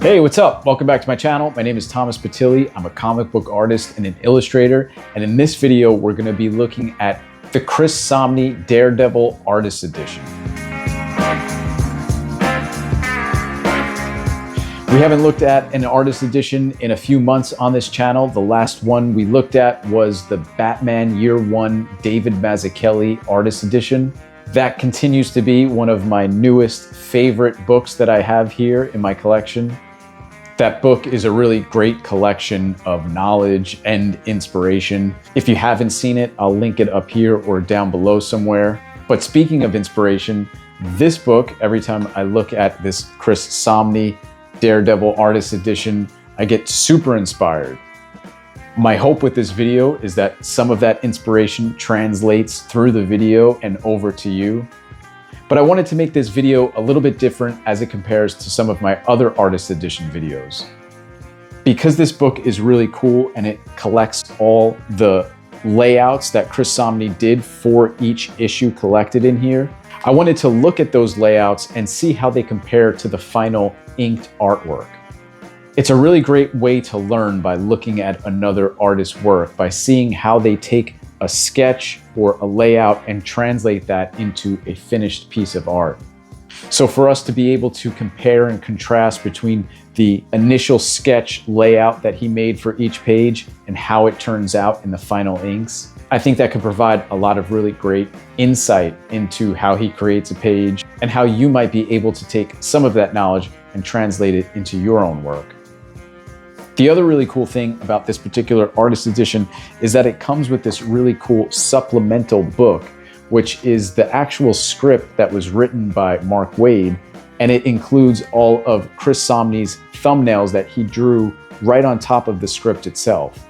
Hey, what's up? Welcome back to my channel. My name is Thomas Patilli. I'm a comic book artist and an illustrator. And in this video, we're going to be looking at the Chris Samnee Daredevil Artist Edition. We haven't looked at an artist edition in a few months on this channel. The last one we looked at was the Batman Year One David Mazzucchelli Artist Edition. That continues to be one of my newest favorite books that I have here in my collection. That book is a really great collection of knowledge and inspiration. If you haven't seen it, I'll link it up here or down below somewhere. But speaking of inspiration, this book, every time I look at this Chris Samnee Daredevil Artist Edition, I get super inspired. My hope with this video is that some of that inspiration translates through the video and over to you. But I wanted to make this video a little bit different as it compares to some of my other Artist Edition videos. Because this book is really cool and it collects all the layouts that Chris Samnee did for each issue collected in here, I wanted to look at those layouts and see how they compare to the final inked artwork. It's a really great way to learn by looking at another artist's work, by seeing how they take a sketch or a layout and translate that into a finished piece of art. So for us to be able to compare and contrast between the initial sketch layout that he made for each page and how it turns out in the final inks, I think that could provide a lot of really great insight into how he creates a page and how you might be able to take some of that knowledge and translate it into your own work. The other really cool thing about this particular artist edition is that it comes with this really cool supplemental book, which is the actual script that was written by Mark Waid, and it includes all of Chris Samnee's thumbnails that he drew right on top of the script itself.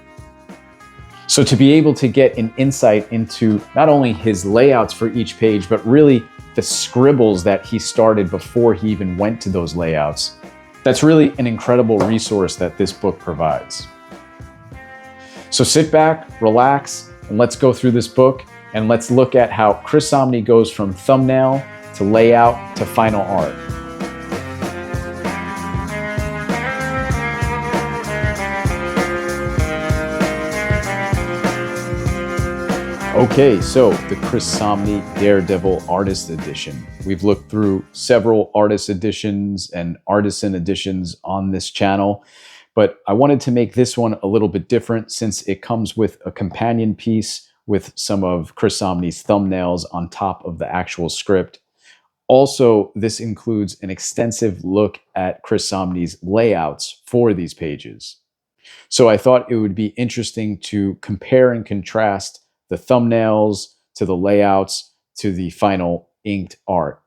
So to be able to get an insight into not only his layouts for each page, but really the scribbles that he started before he even went to those layouts, that's really an incredible resource that this book provides. So sit back, relax, and let's go through this book and let's look at how Chris Samnee goes from thumbnail to layout to final art. Okay, so the Chris Samnee Daredevil Artist Edition. We've looked through several artist editions and artisan editions on this channel, but I wanted to make this one a little bit different since it comes with a companion piece with some of Chris Samnee's thumbnails on top of the actual script. Also, this includes an extensive look at Chris Samnee's layouts for these pages. So I thought it would be interesting to compare and contrast the thumbnails to the layouts to the final inked art.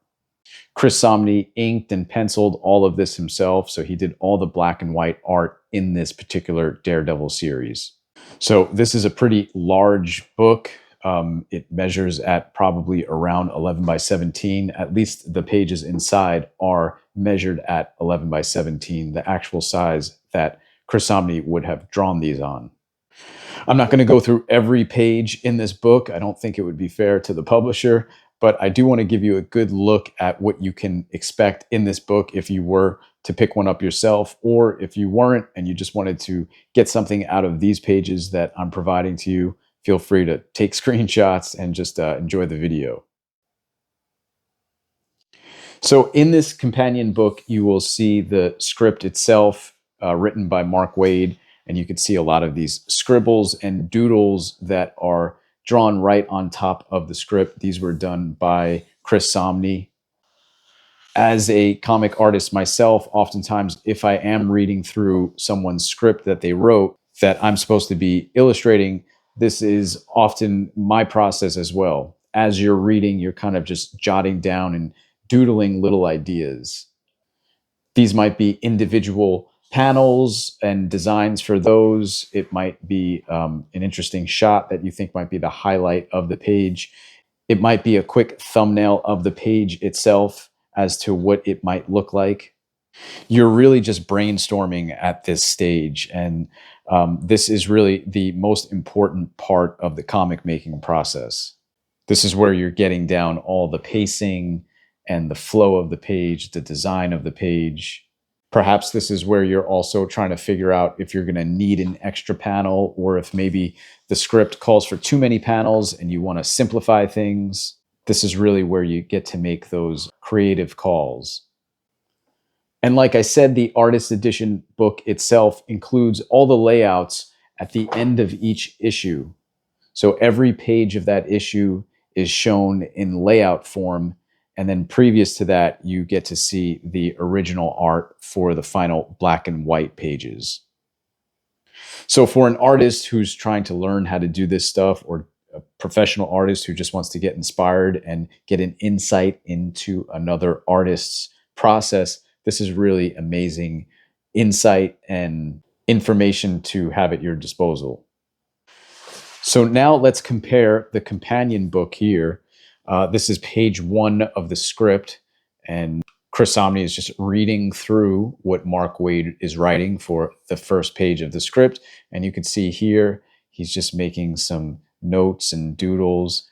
Chris Samnee inked and penciled all of this himself, so he did all the black and white art in this particular Daredevil series. So this is a pretty large book. It measures at probably around 11 by 17. At least the pages inside are measured at 11 by 17, the actual size that Chris Samnee would have drawn these on. I'm not going to go through every page in this book. I don't think it would be fair to the publisher, but I do want to give you a good look at what you can expect in this book if you were to pick one up yourself, or if you weren't and you just wanted to get something out of these pages that I'm providing to you, feel free to take screenshots and just enjoy the video. So in this companion book, you will see the script itself written by Mark Waid. And you can see a lot of these scribbles and doodles that are drawn right on top of the script. These were done by Chris Samnee. As a comic artist myself, oftentimes if I am reading through someone's script that they wrote that I'm supposed to be illustrating, this is often my process as well. As you're reading, you're kind of just jotting down and doodling little ideas. These might be individual panels and designs for those. It might be an interesting shot that you think might be the highlight of the page. It might be a quick thumbnail of the page itself as to what it might look like. You're really just brainstorming at this stage, and this is really the most important part of the comic making process. This is where you're getting down all the pacing and the flow of the page, the design of the page. Perhaps this is where you're also trying to figure out if you're going to need an extra panel, or if maybe the script calls for too many panels and you want to simplify things. This is really where you get to make those creative calls. And like I said, the Artist Edition book itself includes all the layouts at the end of each issue. So every page of that issue is shown in layout form. And then previous to that, you get to see the original art for the final black and white pages. So for an artist who's trying to learn how to do this stuff, or a professional artist who just wants to get inspired and get an insight into another artist's process, this is really amazing insight and information to have at your disposal. So now let's compare the companion book here. This is page 1 of the script, and Chris Samnee is just reading through what Mark Waid is writing for the first page of the script. And you can see here, he's just making some notes and doodles.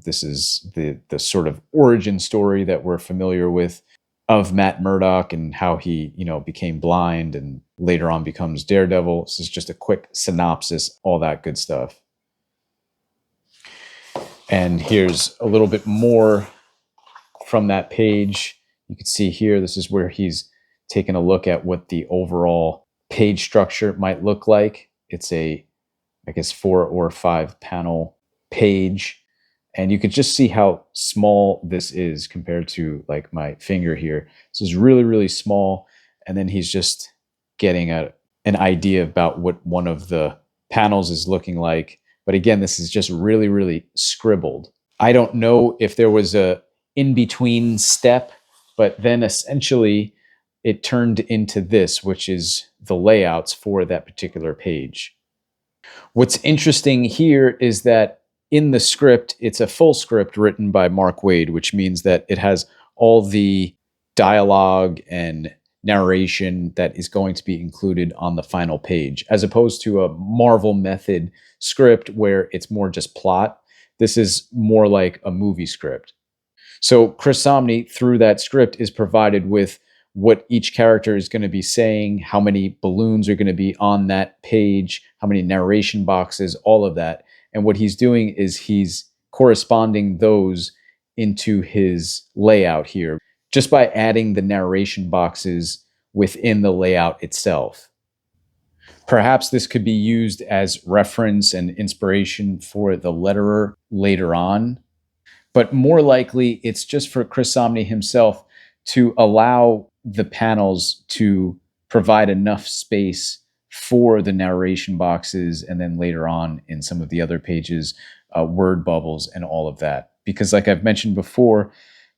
This is the sort of origin story that we're familiar with of Matt Murdock and how he, became blind and later on becomes Daredevil. This is just a quick synopsis, all that good stuff. And here's a little bit more from that page. You can see here, this is where he's taking a look at what the overall page structure might look like. It's a, 4 or 5 panel page. And you could just see how small this is compared to like my finger here. This is really, really small. And then he's just getting an idea about what one of the panels is looking like. But again, this is just really, really scribbled. I don't know if there was a in-between step, but then essentially it turned into this, which is the layouts for that particular page. What's interesting here is that in the script, it's a full script written by Mark Waid, which means that it has all the dialogue and narration that is going to be included on the final page, as opposed to a Marvel method script where it's more just plot. This is more like a movie script. So Chris Samnee, through that script, is provided with what each character is going to be saying, how many balloons are going to be on that page, how many narration boxes, all of that. And what he's doing is he's corresponding those into his layout here, just by adding the narration boxes within the layout itself. Perhaps this could be used as reference and inspiration for the letterer later on, but more likely it's just for Chris Samnee himself to allow the panels to provide enough space for the narration boxes, and then later on in some of the other pages, word bubbles and all of that. Because like I've mentioned before,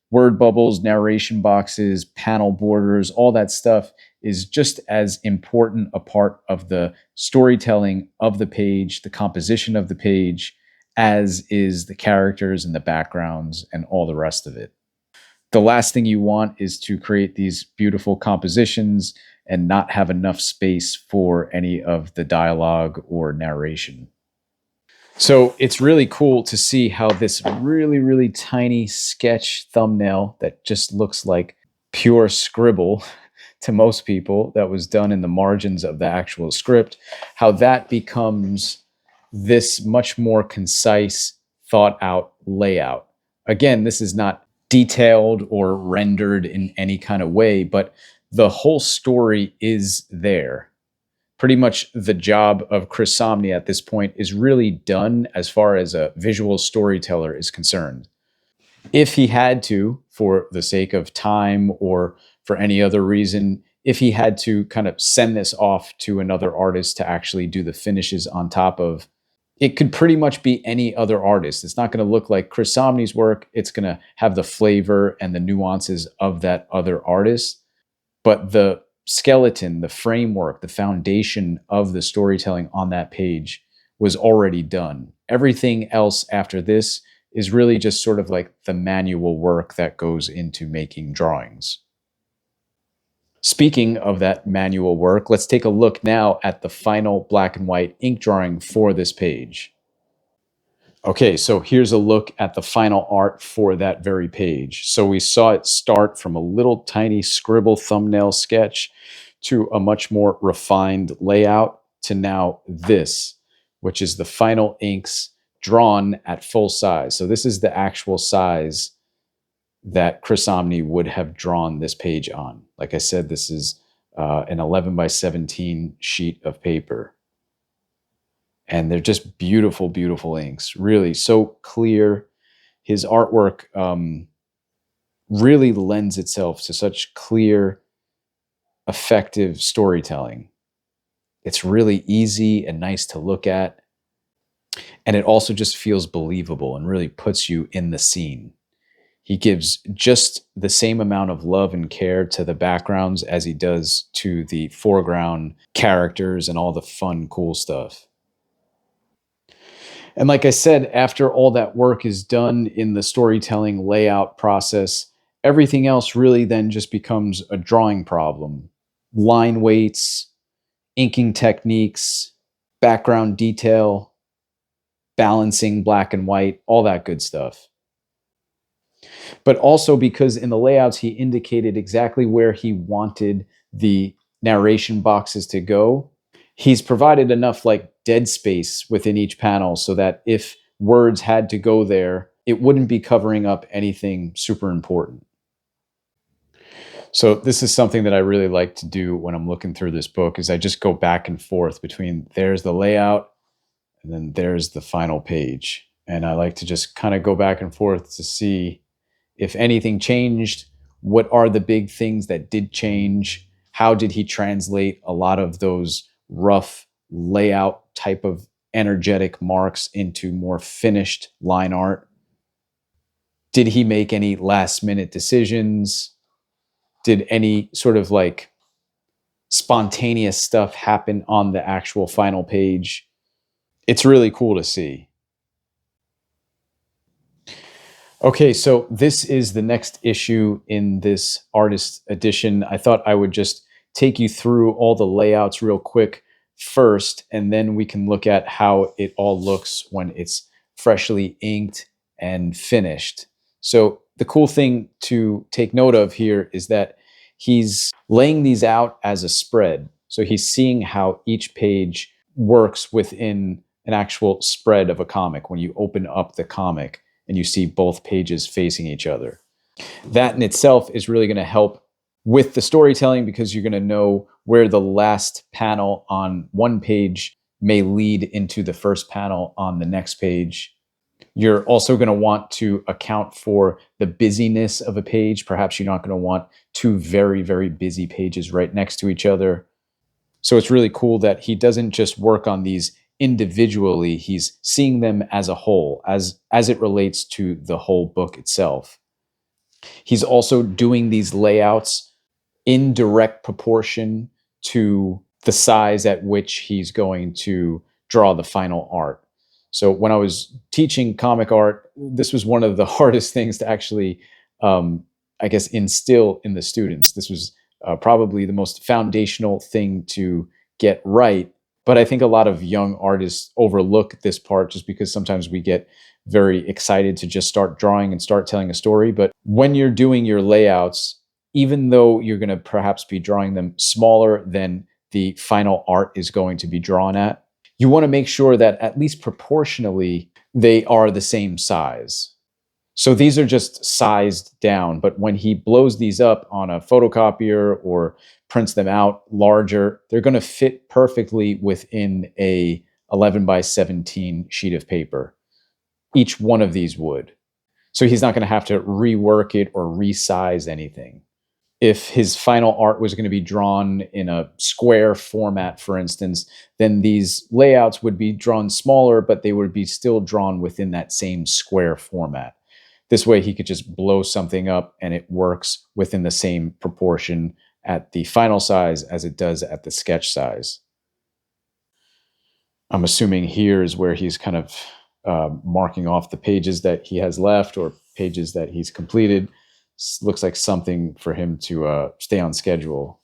word bubbles, narration boxes, panel borders, all that stuff is just as important a part of the storytelling of the page, the composition of the page, as is the characters and the backgrounds and all the rest of it. The last thing you want is to create these beautiful compositions and not have enough space for any of the dialogue or narration. So it's really cool to see how this really, really tiny sketch thumbnail that just looks like pure scribble to most people, that was done in the margins of the actual script, how that becomes this much more concise, thought out layout. Again, this is not detailed or rendered in any kind of way, but the whole story is there. Pretty much the job of Chris Samnee at this point is really done as far as a visual storyteller is concerned. If he had to, for the sake of time or for any other reason, if he had to kind of send this off to another artist to actually do the finishes on top of, it could pretty much be any other artist. It's not going to look like Chris Samnee's work. It's going to have the flavor and the nuances of that other artist. But the skeleton, the framework, the foundation of the storytelling on that page was already done. Everything else after this is really just sort of like the manual work that goes into making drawings. Speaking of that manual work, let's take a look now at the final black and white ink drawing for this page. Okay, so here's a look at the final art for that very page. So we saw it start from a little tiny scribble thumbnail sketch to a much more refined layout to now this, which is the final inks drawn at full size. So this is the actual size that Chris Omni would have drawn this page on. Like I said, this is an 11 by 17 sheet of paper. And they're just beautiful, beautiful inks. Really so clear. His artwork really lends itself to such clear, effective storytelling. It's really easy and nice to look at. And it also just feels believable and really puts you in the scene. He gives just the same amount of love and care to the backgrounds as he does to the foreground characters and all the fun, cool stuff. And like I said, after all that work is done in the storytelling layout process, everything else really then just becomes a drawing problem. Line weights, inking techniques, background detail, balancing black and white, all that good stuff. But also because in the layouts, he indicated exactly where he wanted the narration boxes to go. He's provided enough like dead space within each panel so that if words had to go there, it wouldn't be covering up anything super important. So this is something that I really like to do when I'm looking through this book is I just go back and forth between there's the layout and then there's the final page. And I like to just kind of go back and forth to see if anything changed, what are the big things that did change? How did he translate a lot of those rough layout type of energetic marks into more finished line art? Did he make any last minute decisions? Did any sort of like spontaneous stuff happen on the actual final page? It's really cool to see. Okay, so this is the next issue in this artist edition. I thought I would just take you through all the layouts real quick first, and then we can look at how it all looks when it's freshly inked and finished. So the cool thing to take note of here is that he's laying these out as a spread. So he's seeing how each page works within an actual spread of a comic when you open up the comic and you see both pages facing each other. That in itself is really going to help with the storytelling because you're going to know where the last panel on one page may lead into the first panel on the next page. You're also going to want to account for the busyness of a page. Perhaps you're not going to want two very, very busy pages right next to each other. So it's really cool that he doesn't just work on these individually, he's seeing them as a whole, as it relates to the whole book itself. He's also doing these layouts in direct proportion to the size at which he's going to draw the final art. So when I was teaching comic art, this was one of the hardest things to actually, I guess, instill in the students. This was probably the most foundational thing to get right. But I think a lot of young artists overlook this part just because sometimes we get very excited to just start drawing and start telling a story. But when you're doing your layouts, even though you're going to perhaps be drawing them smaller than the final art is going to be drawn at, you want to make sure that at least proportionally they are the same size. So these are just sized down, but when he blows these up on a photocopier or prints them out larger, they're going to fit perfectly within a 11 by 17 sheet of paper. Each one of these would. So he's not going to have to rework it or resize anything. If his final art was going to be drawn in a square format, for instance, then these layouts would be drawn smaller, but they would be still drawn within that same square format. This way he could just blow something up and it works within the same proportion at the final size as it does at the sketch size. I'm assuming here is where he's kind of marking off the pages that he has left or pages that he's completed. Looks like something for him to stay on schedule.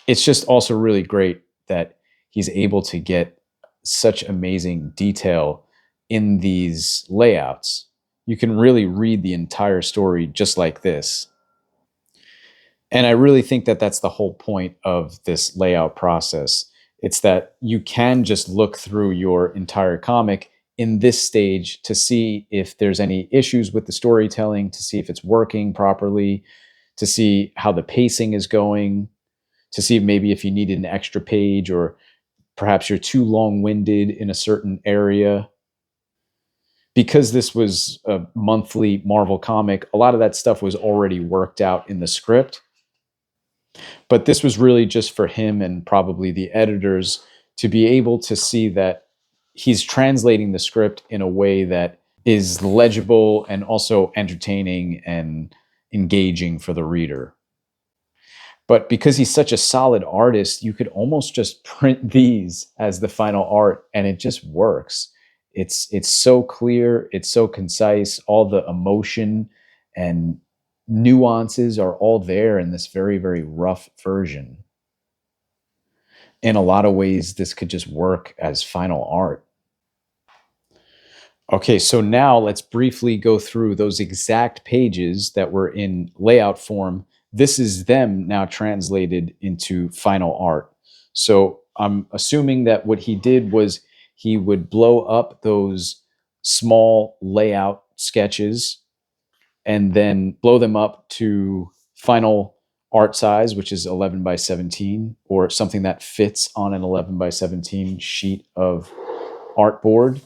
It's just also really great that he's able to get such amazing detail in these layouts. You can really read the entire story just like this. And I really think that that's the whole point of this layout process. It's that you can just look through your entire comic in this stage to see if there's any issues with the storytelling, to see if it's working properly, to see how the pacing is going, to see maybe if you needed an extra page or perhaps you're too long-winded in a certain area. Because this was a monthly Marvel comic, a lot of that stuff was already worked out in the script. But this was really just for him and probably the editors to be able to see that he's translating the script in a way that is legible and also entertaining and engaging for the reader. But because he's such a solid artist, you could almost just print these as the final art and it just works. It's so clear, it's so concise, all the emotion and nuances are all there in this very, very rough version. In a lot of ways, this could just work as final art. Okay, so now let's briefly go through those exact pages that were in layout form. This is them now translated into final art. So I'm assuming that what he did was he would blow up those small layout sketches and then blow them up to final art size, which is 11 by 17, or something that fits on an 11 by 17 sheet of artboard.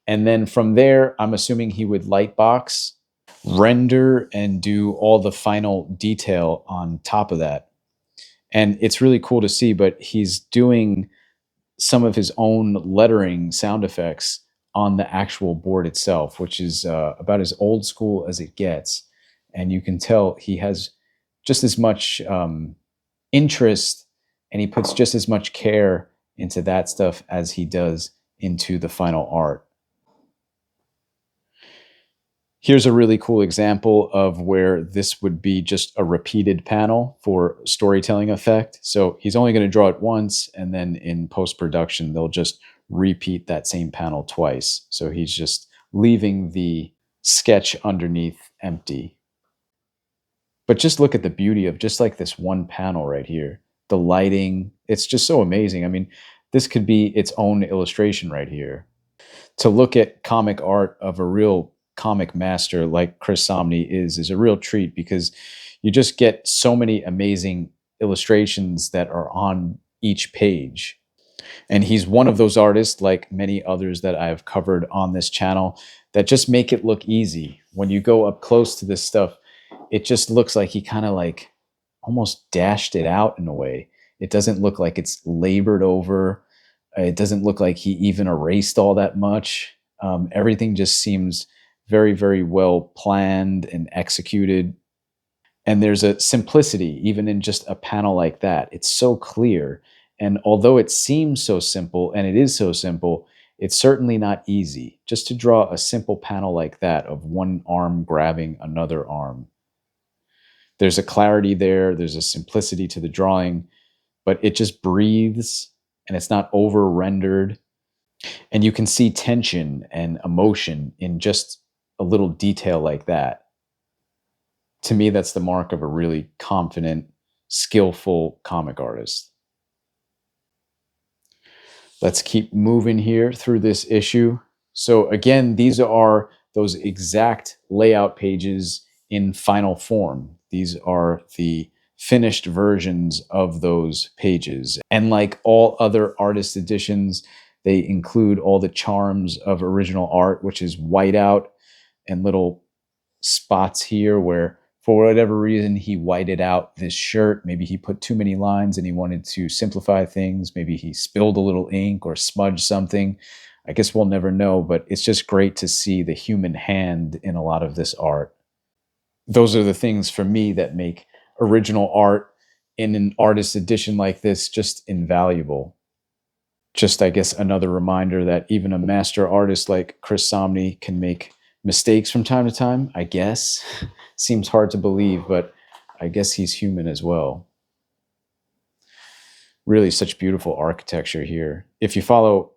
And then from there, I'm assuming he would lightbox, render, and do all the final detail on top of that. And it's really cool to see, but he's doing some of his own lettering sound effects on the actual board itself, which is about as old school as it gets. And you can tell he has just as much interest and he puts just as much care into that stuff as he does into the final art. Here's a really cool example of where this would be just a repeated panel for storytelling effect. So he's only going to draw it once, and then in post-production, they'll just repeat that same panel twice. So he's just leaving the sketch underneath empty. But just look at the beauty of just like this one panel right here. The lighting, it's just so amazing. I mean, this could be its own illustration right here. To look at comic art of a real comic master like Chris Samnee is a real treat, because you just get so many amazing illustrations that are on each page. And he's one of those artists, like many others that I've covered on this channel, that just make it look easy. When you go up close to this stuff, it just looks like he kind of like almost dashed it out in a way. It doesn't look like it's labored over. It doesn't look like he even erased all that much. Everything just seems very, very well planned and executed. And there's a simplicity even in just a panel like that. It's so clear. And although it seems so simple, and it is so simple, it's certainly not easy just to draw a simple panel like that of one arm grabbing another arm. There's a clarity there. There's a simplicity to the drawing, but it just breathes and it's not over rendered. And you can see tension and emotion in just a little detail like that. To me, that's the mark of a really confident, skillful comic artist. Let's keep moving here through this issue. So again, these are those exact layout pages in final form. These are the finished versions of those pages. And like all other artist editions, they include all the charms of original art, which is whiteout and little spots here where for whatever reason he whited out this shirt. Maybe he put too many lines and he wanted to simplify things. Maybe he spilled a little ink or smudged something. I guess we'll never know, but it's just great to see the human hand in a lot of this art. Those are the things for me that make original art in an artist edition like this just invaluable. Just, I guess, another reminder that even a master artist like Chris Samnee can make mistakes from time to time, I guess. Seems hard to believe, but I guess he's human as well. Really such beautiful architecture here. If you follow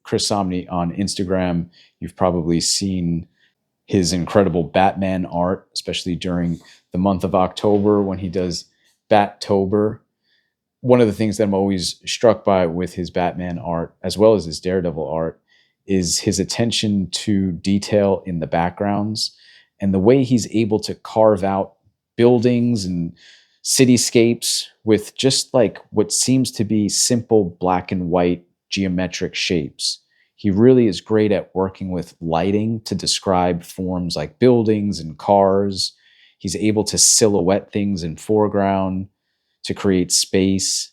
Chris Samnee on Instagram, you've probably seen his incredible Batman art, especially during the month of October when he does Battober. One of the things that I'm always struck by with his Batman art, as well as his Daredevil art, is his attention to detail in the backgrounds and the way he's able to carve out buildings and cityscapes with just like what seems to be simple black and white geometric shapes. He really is great at working with lighting to describe forms like buildings and cars. He's able to silhouette things in foreground to create space.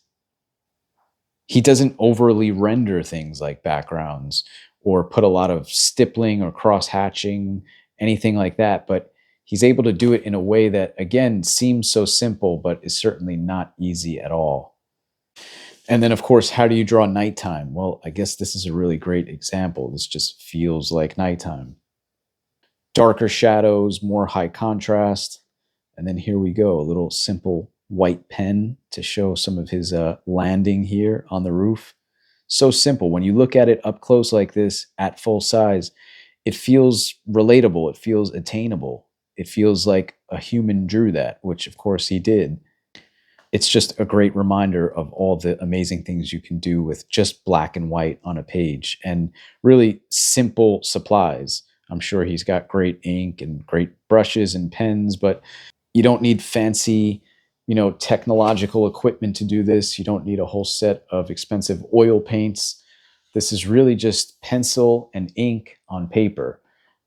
He doesn't overly render things like backgrounds or put a lot of stippling or cross-hatching, anything like that, but he's able to do it in a way that, again, seems so simple, but is certainly not easy at all. And then, of course, how do you draw nighttime? Well, I guess this is a really great example. This just feels like nighttime. Darker shadows, more high contrast. And then here we go, a little simple white pen to show some of his landing here on the roof. So simple. When you look at it up close like this at full size, it feels relatable. It feels attainable. It feels like a human drew that, which of course he did. It's just a great reminder of all the amazing things you can do with just black and white on a page and really simple supplies. I'm sure he's got great ink and great brushes and pens, but you don't need fancy, technological equipment to do this. You don't need a whole set of expensive oil paints. This is really just pencil and ink on paper.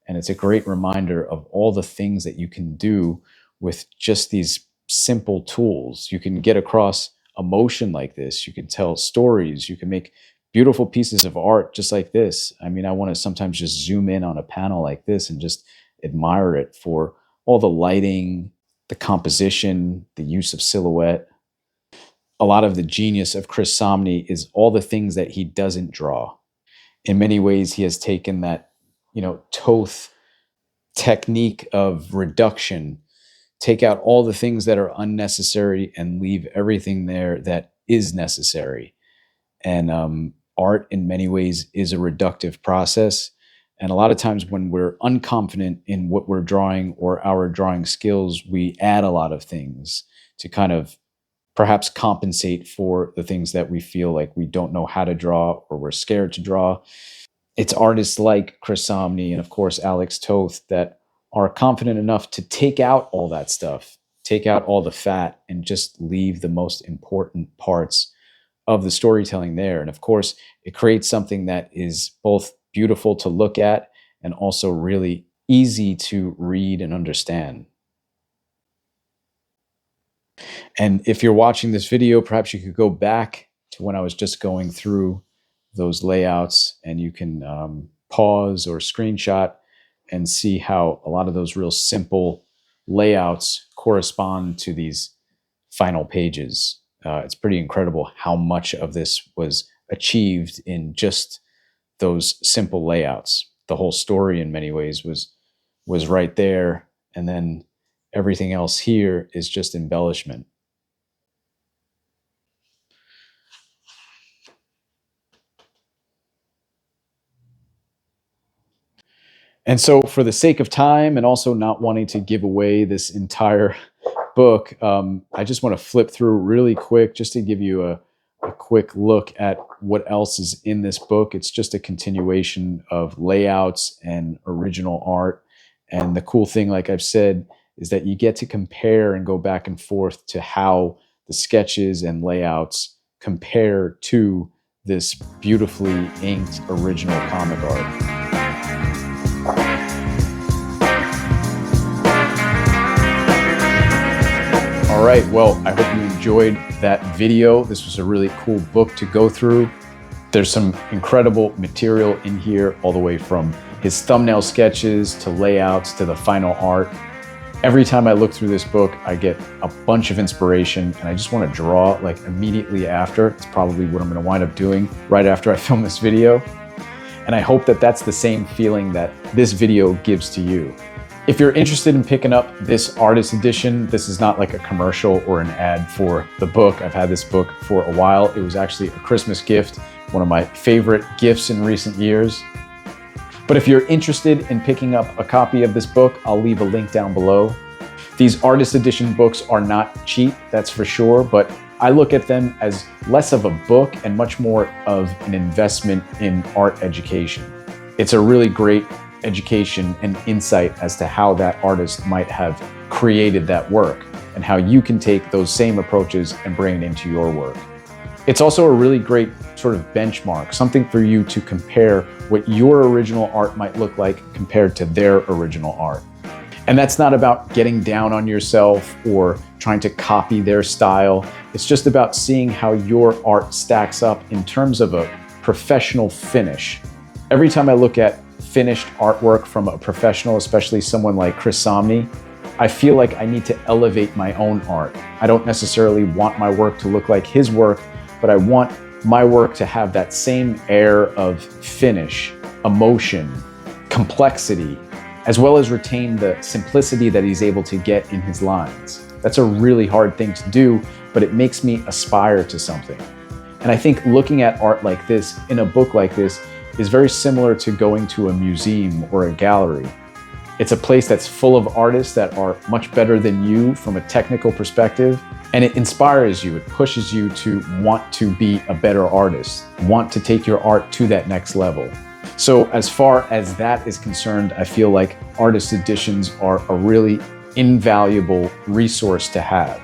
And it's a great reminder of all the things that you can do with just these simple tools. You can get across emotion like this. You can tell stories. You can make beautiful pieces of art just like this. I mean, I want to sometimes just zoom in on a panel like this and just admire it for all the lighting, the composition, the use of silhouette. A lot of the genius of Chris Samnee is all the things that he doesn't draw. In many ways, he has taken that, Toth technique of reduction, take out all the things that are unnecessary and leave everything there that is necessary. And art, in many ways, is a reductive process. And a lot of times when we're unconfident in what we're drawing or our drawing skills, we add a lot of things to kind of perhaps compensate for the things that we feel like we don't know how to draw or we're scared to draw. It's artists like Chris Samnee and, of course, Alex Toth that are confident enough to take out all that stuff, take out all the fat, and just leave the most important parts of the storytelling there. And of course, it creates something that is both beautiful to look at and also really easy to read and understand. And if you're watching this video, perhaps you could go back to when I was just going through those layouts and you can pause or screenshot and see how a lot of those real simple layouts correspond to these final pages. It's pretty incredible how much of this was achieved in just those simple layouts. The whole story in many ways was right there, and then everything else here is just embellishment. And so for the sake of time and also not wanting to give away this entire book, I just want to flip through really quick just to give you a quick look at what else is in this book. It's just a continuation of layouts and original art. And the cool thing, like I've said, is that you get to compare and go back and forth to how the sketches and layouts compare to this beautifully inked original comic art. All right, well, I hope you enjoyed that video. This was a really cool book to go through. There's some incredible material in here, all the way from his thumbnail sketches to layouts to the final art. Every time I look through this book, I get a bunch of inspiration and I just want to draw like immediately after. It's probably what I'm going to wind up doing right after I film this video. And I hope that that's the same feeling that this video gives to you. If you're interested in picking up this artist edition, this is not like a commercial or an ad for the book. I've had this book for a while. It was actually a Christmas gift, one of my favorite gifts in recent years. But if you're interested in picking up a copy of this book, I'll leave a link down below. These artist edition books are not cheap, that's for sure, but I look at them as less of a book and much more of an investment in art education. It's a really great education and insight as to how that artist might have created that work and how you can take those same approaches and bring it into your work. It's also a really great sort of benchmark, something for you to compare what your original art might look like compared to their original art. And that's not about getting down on yourself or trying to copy their style. It's just about seeing how your art stacks up in terms of a professional finish. Every time I look at finished artwork from a professional, especially someone like Chris Samnee, I feel like I need to elevate my own art. I don't necessarily want my work to look like his work, but I want my work to have that same air of finish, emotion, complexity, as well as retain the simplicity that he's able to get in his lines. That's a really hard thing to do, but it makes me aspire to something. And I think looking at art like this in a book like this is very similar to going to a museum or a gallery. It's a place that's full of artists that are much better than you from a technical perspective, and it inspires you, it pushes you to want to be a better artist, want to take your art to that next level. So as far as that is concerned, I feel like artist editions are a really invaluable resource to have.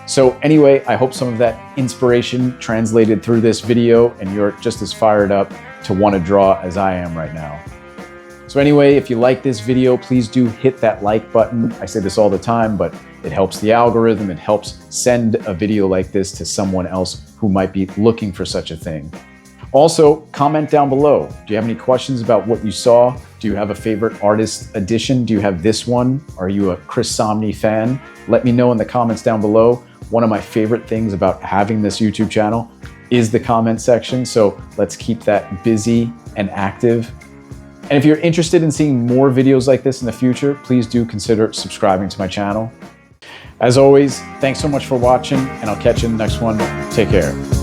So anyway, I hope some of that inspiration translated through this video and you're just as fired up to want to draw as I am right now. So anyway, if you like this video, please do hit that like button. I say this all the time, but it helps the algorithm. It helps send a video like this to someone else who might be looking for such a thing. Also, comment down below. Do you have any questions about what you saw? Do you have a favorite artist edition? Do you have this one? Are you a Chris Samnee fan? Let me know in the comments down below. One of my favorite things about having this YouTube channel is the comment section, so let's keep that busy and active. And if you're interested in seeing more videos like this in the future, please do consider subscribing to my channel. As always, thanks so much for watching, and I'll catch you in the next one. Take care.